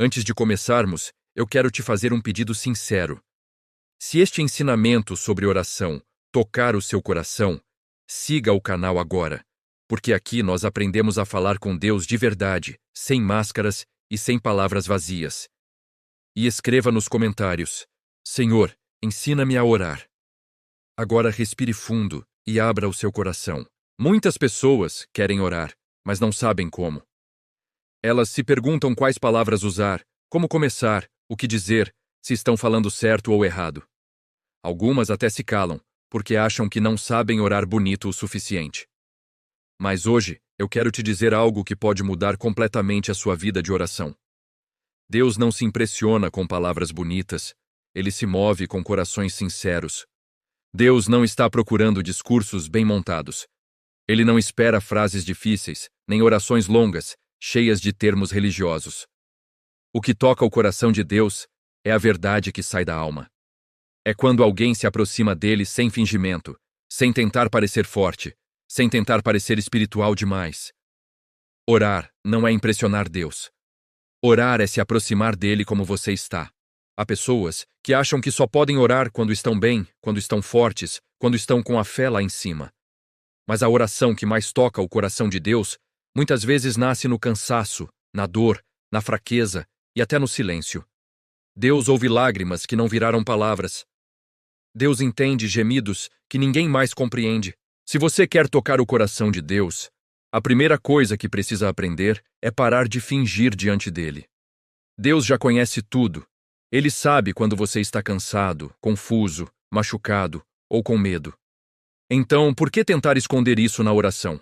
Antes de começarmos, eu quero te fazer um pedido sincero. Se este ensinamento sobre oração tocar o seu coração, siga o canal agora, porque aqui nós aprendemos a falar com Deus de verdade, sem máscaras e sem palavras vazias. E escreva nos comentários: Senhor, ensina-me a orar. Agora respire fundo e abra o seu coração. Muitas pessoas querem orar, mas não sabem como. Elas se perguntam quais palavras usar, como começar, o que dizer, se estão falando certo ou errado. Algumas até se calam, porque acham que não sabem orar bonito o suficiente. Mas hoje, eu quero te dizer algo que pode mudar completamente a sua vida de oração. Deus não se impressiona com palavras bonitas, Ele se move com corações sinceros. Deus não está procurando discursos bem montados. Ele não espera frases difíceis, nem orações longas, cheias de termos religiosos. O que toca o coração de Deus é a verdade que sai da alma. É quando alguém se aproxima dele sem fingimento, sem tentar parecer forte, sem tentar parecer espiritual demais. Orar não é impressionar Deus. Orar é se aproximar dele como você está. Há pessoas que acham que só podem orar quando estão bem, quando estão fortes, quando estão com a fé lá em cima. Mas a oração que mais toca o coração de Deus muitas vezes nasce no cansaço, na dor, na fraqueza e até no silêncio. Deus ouve lágrimas que não viraram palavras. Deus entende gemidos que ninguém mais compreende. Se você quer tocar o coração de Deus, a primeira coisa que precisa aprender é parar de fingir diante dele. Deus já conhece tudo. Ele sabe quando você está cansado, confuso, machucado ou com medo. Então, por que tentar esconder isso na oração?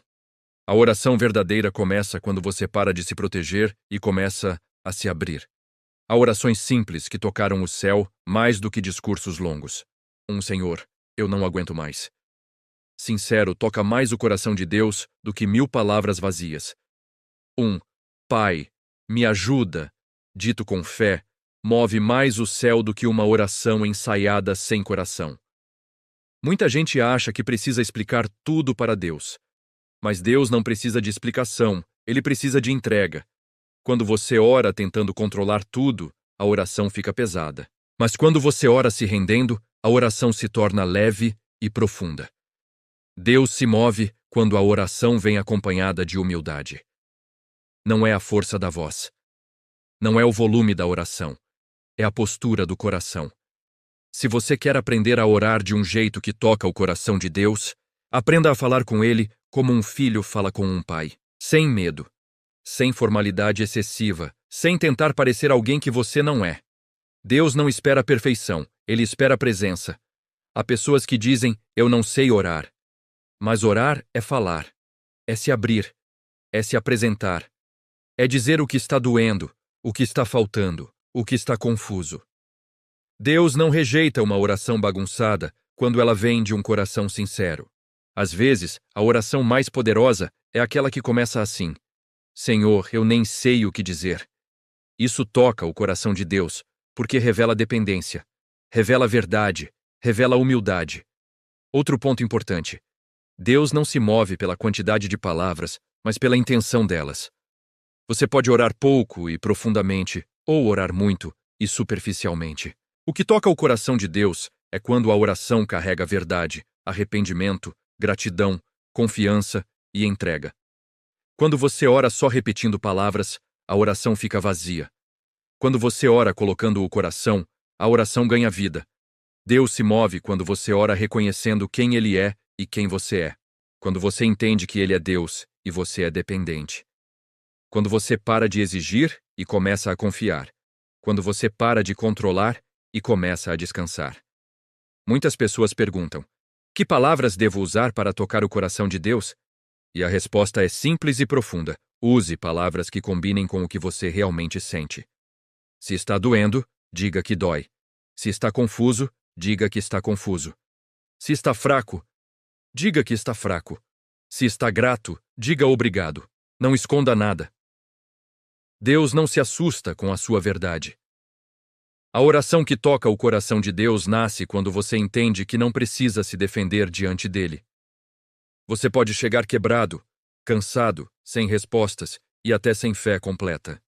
A oração verdadeira começa quando você para de se proteger e começa a se abrir. Há orações simples que tocaram o céu mais do que discursos longos. Senhor, eu não aguento mais. Sincero, toca mais o coração de Deus do que 1000 palavras vazias. Pai, me ajuda, dito com fé, move mais o céu do que uma oração ensaiada sem coração. Muita gente acha que precisa explicar tudo para Deus. Mas Deus não precisa de explicação, Ele precisa de entrega. Quando você ora tentando controlar tudo, a oração fica pesada. Mas quando você ora se rendendo, a oração se torna leve e profunda. Deus se move quando a oração vem acompanhada de humildade. Não é a força da voz. Não é o volume da oração. É a postura do coração. Se você quer aprender a orar de um jeito que toca o coração de Deus, aprenda a falar com Ele como um filho fala com um pai. Sem medo. Sem formalidade excessiva. Sem tentar parecer alguém que você não é. Deus não espera a perfeição, Ele espera a presença. Há pessoas que dizem, eu não sei orar. Mas orar é falar. É se abrir. É se apresentar. É dizer o que está doendo, o que está faltando, o que está confuso. Deus não rejeita uma oração bagunçada quando ela vem de um coração sincero. Às vezes, a oração mais poderosa é aquela que começa assim: Senhor, eu nem sei o que dizer. Isso toca o coração de Deus, porque revela dependência, revela verdade, revela humildade. Outro ponto importante: Deus não se move pela quantidade de palavras, mas pela intenção delas. Você pode orar pouco e profundamente, ou orar muito e superficialmente. O que toca o coração de Deus é quando a oração carrega verdade, arrependimento, gratidão, confiança e entrega. Quando você ora só repetindo palavras, a oração fica vazia. Quando você ora colocando o coração, a oração ganha vida. Deus se move quando você ora reconhecendo quem Ele é e quem você é. Quando você entende que Ele é Deus e você é dependente. Quando você para de exigir e começa a confiar. Quando você para de controlar e começa a descansar. Muitas pessoas perguntam: que palavras devo usar para tocar o coração de Deus? E a resposta é simples e profunda: use palavras que combinem com o que você realmente sente. Se está doendo, diga que dói. Se está confuso, diga que está confuso. Se está fraco, diga que está fraco. Se está grato, diga obrigado. Não esconda nada. Deus não se assusta com a sua verdade. A oração que toca o coração de Deus nasce quando você entende que não precisa se defender diante dele. Você pode chegar quebrado, cansado, sem respostas e até sem fé completa.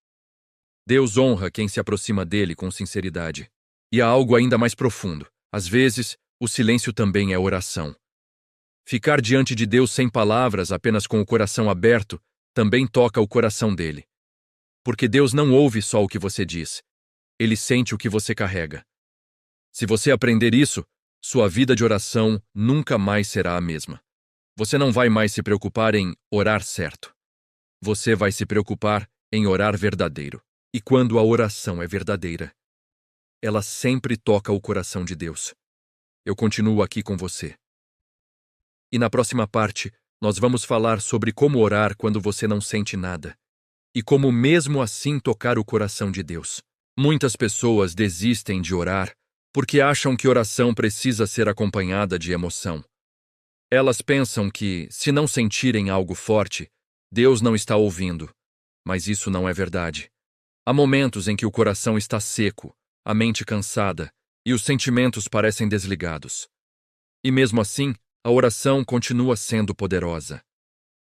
Deus honra quem se aproxima dele com sinceridade. E há algo ainda mais profundo. Às vezes, o silêncio também é oração. Ficar diante de Deus sem palavras, apenas com o coração aberto, também toca o coração dele. Porque Deus não ouve só o que você diz. Ele sente o que você carrega. Se você aprender isso, sua vida de oração nunca mais será a mesma. Você não vai mais se preocupar em orar certo. Você vai se preocupar em orar verdadeiro. E quando a oração é verdadeira, ela sempre toca o coração de Deus. Eu continuo aqui com você. E na próxima parte, nós vamos falar sobre como orar quando você não sente nada. E como mesmo assim tocar o coração de Deus. Muitas pessoas desistem de orar porque acham que oração precisa ser acompanhada de emoção. Elas pensam que, se não sentirem algo forte, Deus não está ouvindo. Mas isso não é verdade. Há momentos em que o coração está seco, a mente cansada e os sentimentos parecem desligados. E mesmo assim, a oração continua sendo poderosa.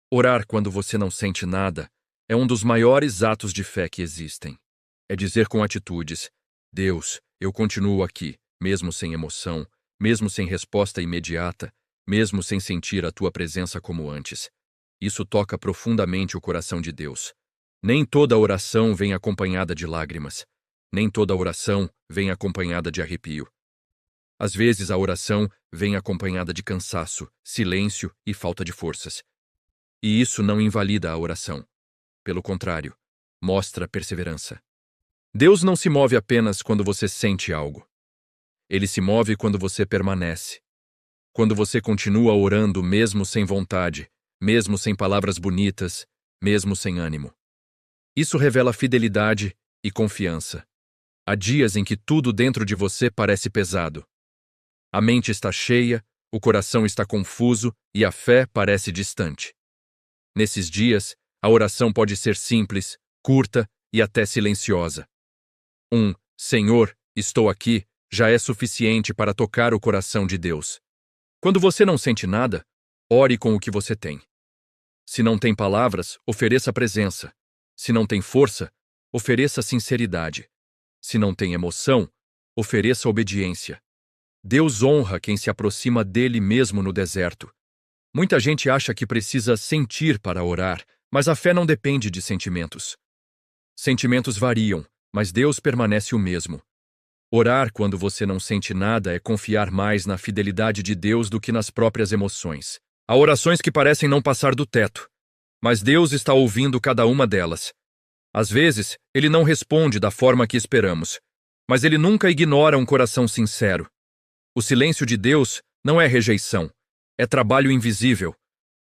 Orar quando você não sente nada é um dos maiores atos de fé que existem. É dizer com atitudes: Deus, eu continuo aqui, mesmo sem emoção, mesmo sem resposta imediata, mesmo sem sentir a tua presença como antes. Isso toca profundamente o coração de Deus. Nem toda oração vem acompanhada de lágrimas. Nem toda oração vem acompanhada de arrepio. Às vezes a oração vem acompanhada de cansaço, silêncio e falta de forças. E isso não invalida a oração. Pelo contrário, mostra perseverança. Deus não se move apenas quando você sente algo. Ele se move quando você permanece. Quando você continua orando mesmo sem vontade, mesmo sem palavras bonitas, mesmo sem ânimo. Isso revela fidelidade e confiança. Há dias em que tudo dentro de você parece pesado. A mente está cheia, o coração está confuso e a fé parece distante. Nesses dias, a oração pode ser simples, curta e até silenciosa. Senhor, estou aqui, já é suficiente para tocar o coração de Deus. Quando você não sente nada, ore com o que você tem. Se não tem palavras, ofereça presença. Se não tem força, ofereça sinceridade. Se não tem emoção, ofereça obediência. Deus honra quem se aproxima dele mesmo no deserto. Muita gente acha que precisa sentir para orar, mas a fé não depende de sentimentos. Sentimentos variam, mas Deus permanece o mesmo. Orar quando você não sente nada é confiar mais na fidelidade de Deus do que nas próprias emoções. Há orações que parecem não passar do teto, mas Deus está ouvindo cada uma delas. Às vezes, Ele não responde da forma que esperamos, mas Ele nunca ignora um coração sincero. O silêncio de Deus não é rejeição, é trabalho invisível.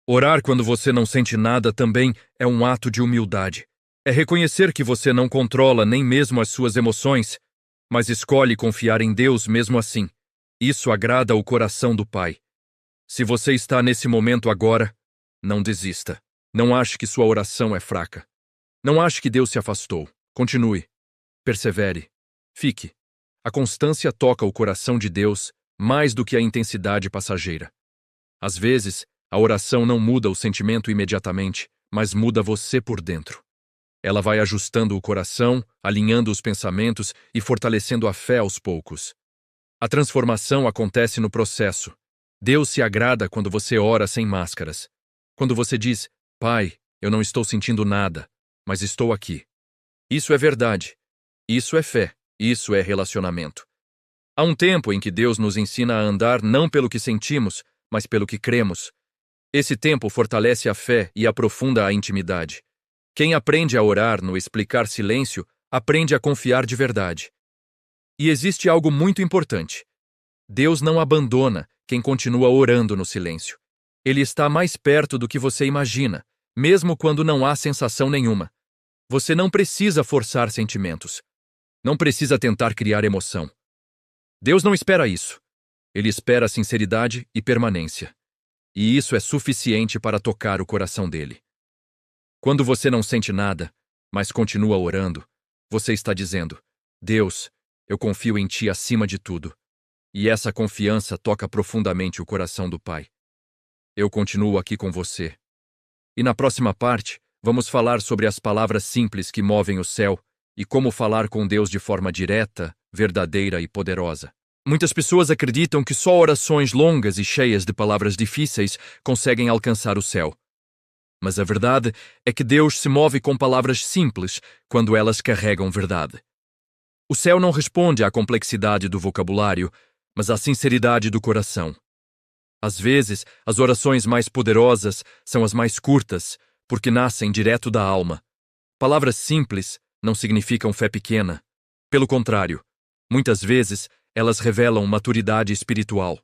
Orar quando você não sente nada também é um ato de humildade. É reconhecer que você não controla nem mesmo as suas emoções, mas escolhe confiar em Deus mesmo assim. Isso agrada o coração do Pai. Se você está nesse momento agora, não desista. Não ache que sua oração é fraca. Não ache que Deus se afastou. Continue. Persevere. Fique. A constância toca o coração de Deus mais do que a intensidade passageira. Às vezes, a oração não muda o sentimento imediatamente, mas muda você por dentro. Ela vai ajustando o coração, alinhando os pensamentos e fortalecendo a fé aos poucos. A transformação acontece no processo. Deus se agrada quando você ora sem máscaras. Quando você diz: Pai, eu não estou sentindo nada, mas estou aqui. Isso é verdade. Isso é fé. Isso é relacionamento. Há um tempo em que Deus nos ensina a andar não pelo que sentimos, mas pelo que cremos. Esse tempo fortalece a fé e aprofunda a intimidade. Quem aprende a orar no explicar silêncio, aprende a confiar de verdade. E existe algo muito importante. Deus não abandona quem continua orando no silêncio. Ele está mais perto do que você imagina, mesmo quando não há sensação nenhuma. Você não precisa forçar sentimentos. Não precisa tentar criar emoção. Deus não espera isso. Ele espera sinceridade e permanência. E isso é suficiente para tocar o coração dele. Quando você não sente nada, mas continua orando, você está dizendo: Deus, eu confio em Ti acima de tudo. E essa confiança toca profundamente o coração do Pai. Eu continuo aqui com você. E na próxima parte, vamos falar sobre as palavras simples que movem o céu e como falar com Deus de forma direta, verdadeira e poderosa. Muitas pessoas acreditam que só orações longas e cheias de palavras difíceis conseguem alcançar o céu. Mas a verdade é que Deus se move com palavras simples quando elas carregam verdade. O céu não responde à complexidade do vocabulário, mas à sinceridade do coração. Às vezes, as orações mais poderosas são as mais curtas, porque nascem direto da alma. Palavras simples não significam fé pequena. Pelo contrário, muitas vezes elas revelam maturidade espiritual.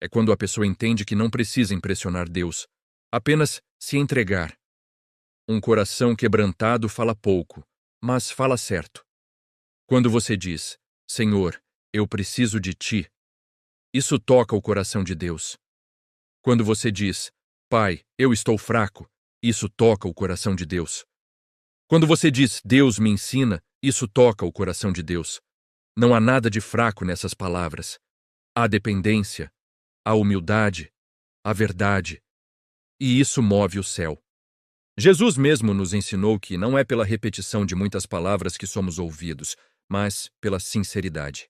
É quando a pessoa entende que não precisa impressionar Deus, apenas se entregar. Um coração quebrantado fala pouco, mas fala certo. Quando você diz, Senhor, eu preciso de Ti, isso toca o coração de Deus. Quando você diz, Pai, eu estou fraco, isso toca o coração de Deus. Quando você diz, Deus me ensina, isso toca o coração de Deus. Não há nada de fraco nessas palavras. Há dependência, há humildade, há verdade. E isso move o céu. Jesus mesmo nos ensinou que não é pela repetição de muitas palavras que somos ouvidos, mas pela sinceridade.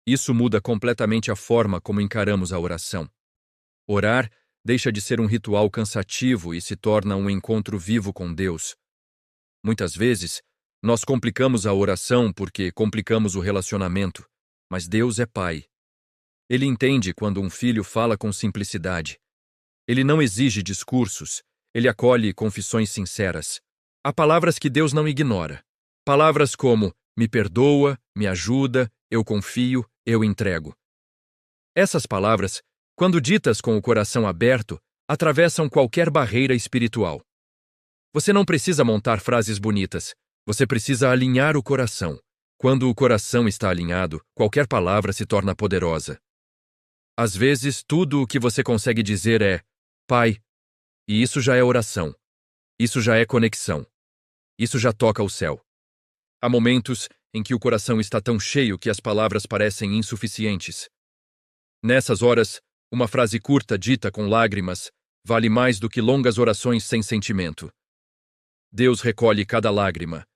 Isso muda completamente a forma como encaramos a oração. Orar deixa de ser um ritual cansativo e se torna um encontro vivo com Deus. Muitas vezes, nós complicamos a oração porque complicamos o relacionamento, mas Deus é Pai. Ele entende quando um filho fala com simplicidade. Ele não exige discursos, ele acolhe confissões sinceras. Há palavras que Deus não ignora. Palavras como, me perdoa, me ajuda, eu confio, eu entrego. Essas palavras, quando ditas com o coração aberto, atravessam qualquer barreira espiritual. Você não precisa montar frases bonitas, você precisa alinhar o coração. Quando o coração está alinhado, qualquer palavra se torna poderosa. Às vezes, tudo o que você consegue dizer é, Pai, e isso já é oração. Isso já é conexão. Isso já toca o céu. Há momentos em que o coração está tão cheio que as palavras parecem insuficientes. Nessas horas, uma frase curta dita com lágrimas vale mais do que longas orações sem sentimento. Deus recolhe cada lágrima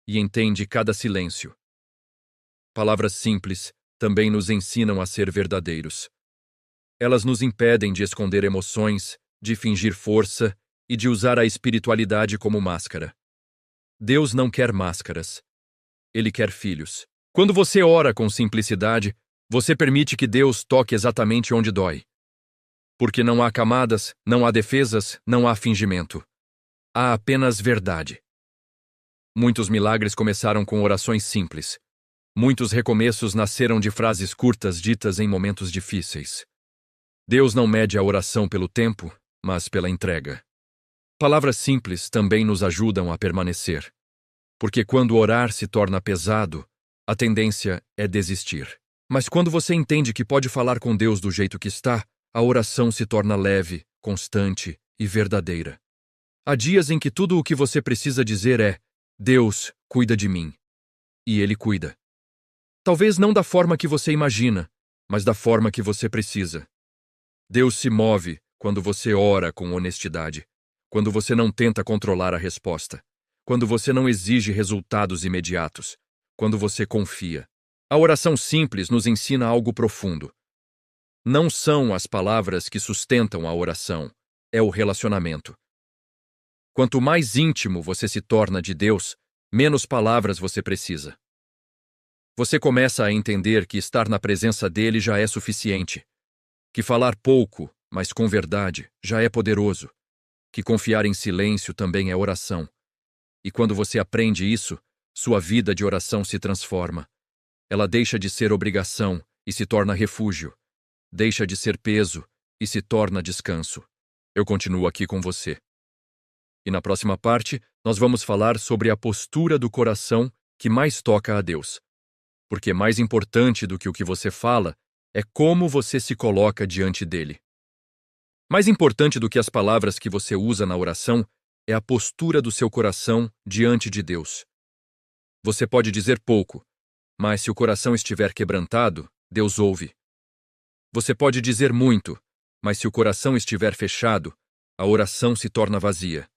e entende cada silêncio. Palavras simples também nos ensinam a ser verdadeiros. Elas nos impedem de esconder emoções, de fingir força e de usar a espiritualidade como máscara. Deus não quer máscaras. Ele quer filhos. Quando você ora com simplicidade, você permite que Deus toque exatamente onde dói. Porque não há camadas, não há defesas, não há fingimento. Há apenas verdade. Muitos milagres começaram com orações simples. Muitos recomeços nasceram de frases curtas ditas em momentos difíceis. Deus não mede a oração pelo tempo, mas pela entrega. Palavras simples também nos ajudam a permanecer. Porque quando orar se torna pesado, a tendência é desistir. Mas quando você entende que pode falar com Deus do jeito que está, a oração se torna leve, constante e verdadeira. Há dias em que tudo o que você precisa dizer é: Deus, cuida de mim. E Ele cuida. Talvez não da forma que você imagina, mas da forma que você precisa. Deus se move quando você ora com honestidade, quando você não tenta controlar a resposta, quando você não exige resultados imediatos, quando você confia. A oração simples nos ensina algo profundo. Não são as palavras que sustentam a oração, é o relacionamento. Quanto mais íntimo você se torna de Deus, menos palavras você precisa. Você começa a entender que estar na presença dele já é suficiente, que falar pouco, mas com verdade, já é poderoso, que confiar em silêncio também é oração. E quando você aprende isso, sua vida de oração se transforma. Ela deixa de ser obrigação e se torna refúgio. Deixa de ser peso e se torna descanso. Eu continuo aqui com você. E na próxima parte, nós vamos falar sobre a postura do coração que mais toca a Deus. Porque mais importante do que o que você fala é como você se coloca diante dele. Mais importante do que as palavras que você usa na oração é a postura do seu coração diante de Deus. Você pode dizer pouco, mas se o coração estiver quebrantado, Deus ouve. Você pode dizer muito, mas se o coração estiver fechado, a oração se torna vazia.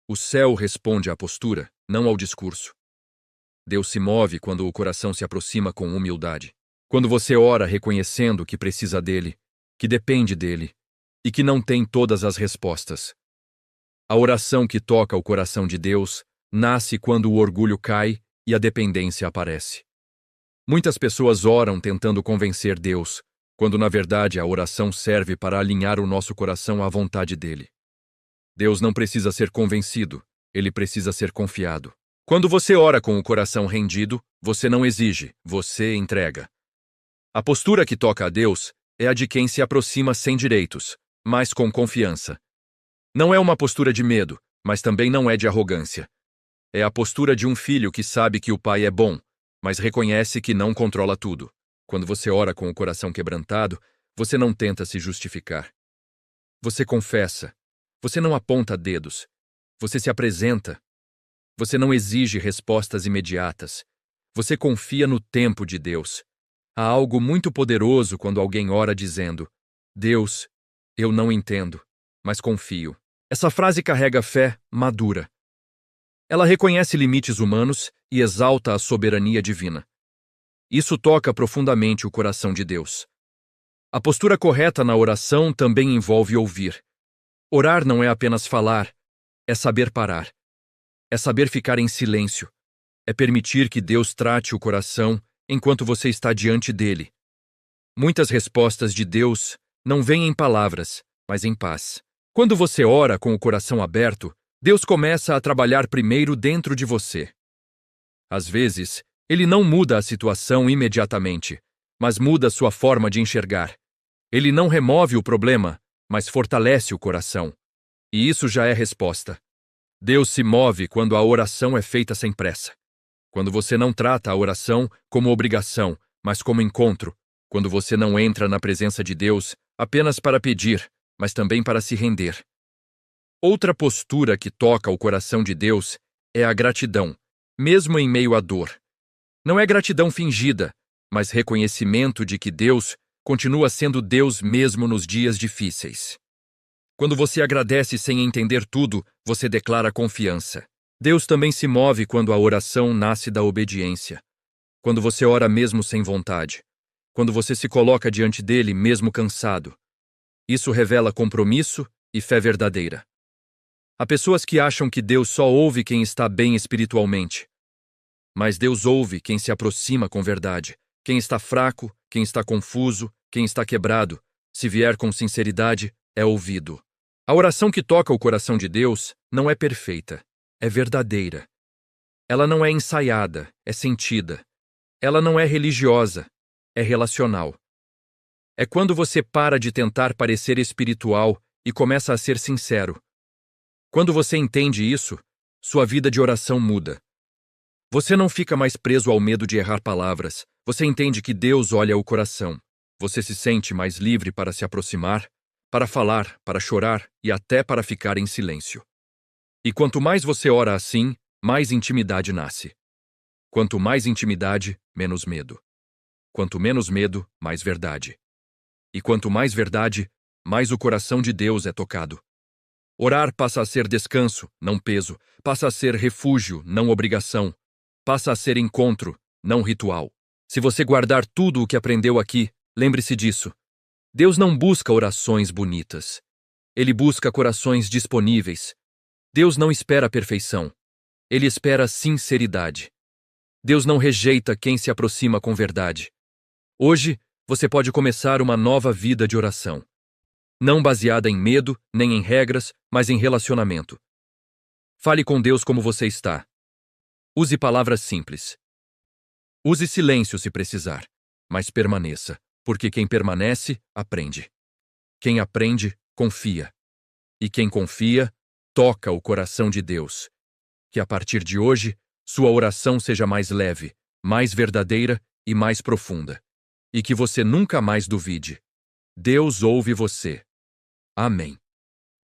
O céu responde à postura, não ao discurso. Deus se move quando o coração se aproxima com humildade. Quando você ora reconhecendo que precisa dele, que depende dele e que não tem todas as respostas. A oração que toca o coração de Deus nasce quando o orgulho cai e a dependência aparece. Muitas pessoas oram tentando convencer Deus, quando na verdade a oração serve para alinhar o nosso coração à vontade dele. Deus não precisa ser convencido, ele precisa ser confiado. Quando você ora com o coração rendido, você não exige, você entrega. A postura que toca a Deus é a de quem se aproxima sem direitos, mas com confiança. Não é uma postura de medo, mas também não é de arrogância. É a postura de um filho que sabe que o pai é bom, mas reconhece que não controla tudo. Quando você ora com o coração quebrantado, você não tenta se justificar. Você confessa. Você não aponta dedos. Você se apresenta. Você não exige respostas imediatas. Você confia no tempo de Deus. Há algo muito poderoso quando alguém ora dizendo: Deus, eu não entendo, mas confio. Essa frase carrega fé madura. Ela reconhece limites humanos e exalta a soberania divina. Isso toca profundamente o coração de Deus. A postura correta na oração também envolve ouvir. Orar não é apenas falar, é saber parar. É saber ficar em silêncio. É permitir que Deus trate o coração enquanto você está diante dele. Muitas respostas de Deus não vêm em palavras, mas em paz. Quando você ora com o coração aberto, Deus começa a trabalhar primeiro dentro de você. Às vezes, ele não muda a situação imediatamente, mas muda sua forma de enxergar. Ele não remove o problema, mas fortalece o coração. E isso já é resposta. Deus se move quando a oração é feita sem pressa. Quando você não trata a oração como obrigação, mas como encontro. Quando você não entra na presença de Deus apenas para pedir, mas também para se render. Outra postura que toca o coração de Deus é a gratidão, mesmo em meio à dor. Não é gratidão fingida, mas reconhecimento de que Deus continua sendo Deus mesmo nos dias difíceis. Quando você agradece sem entender tudo, você declara confiança. Deus também se move quando a oração nasce da obediência. Quando você ora mesmo sem vontade. Quando você se coloca diante dele mesmo cansado. Isso revela compromisso e fé verdadeira. Há pessoas que acham que Deus só ouve quem está bem espiritualmente. Mas Deus ouve quem se aproxima com verdade. Quem está fraco, quem está confuso, quem está quebrado. Se vier com sinceridade, é ouvido. A oração que toca o coração de Deus não é perfeita, é verdadeira. Ela não é ensaiada, é sentida. Ela não é religiosa, é relacional. É quando você para de tentar parecer espiritual e começa a ser sincero. Quando você entende isso, sua vida de oração muda. Você não fica mais preso ao medo de errar palavras. Você entende que Deus olha o coração. Você se sente mais livre para se aproximar, para falar, para chorar e até para ficar em silêncio. E quanto mais você ora assim, mais intimidade nasce. Quanto mais intimidade, menos medo. Quanto menos medo, mais verdade. E quanto mais verdade, mais o coração de Deus é tocado. Orar passa a ser descanso, não peso. Passa a ser refúgio, não obrigação. Passa a ser encontro, não ritual. Se você guardar tudo o que aprendeu aqui, lembre-se disso. Deus não busca orações bonitas. Ele busca corações disponíveis. Deus não espera perfeição. Ele espera sinceridade. Deus não rejeita quem se aproxima com verdade. Hoje, você pode começar uma nova vida de oração. Não baseada em medo, nem em regras, mas em relacionamento. Fale com Deus como você está. Use palavras simples. Use silêncio se precisar, mas permaneça, porque quem permanece, aprende. Quem aprende, confia. E quem confia, toca o coração de Deus. Que a partir de hoje, sua oração seja mais leve, mais verdadeira e mais profunda. E que você nunca mais duvide. Deus ouve você. Amém.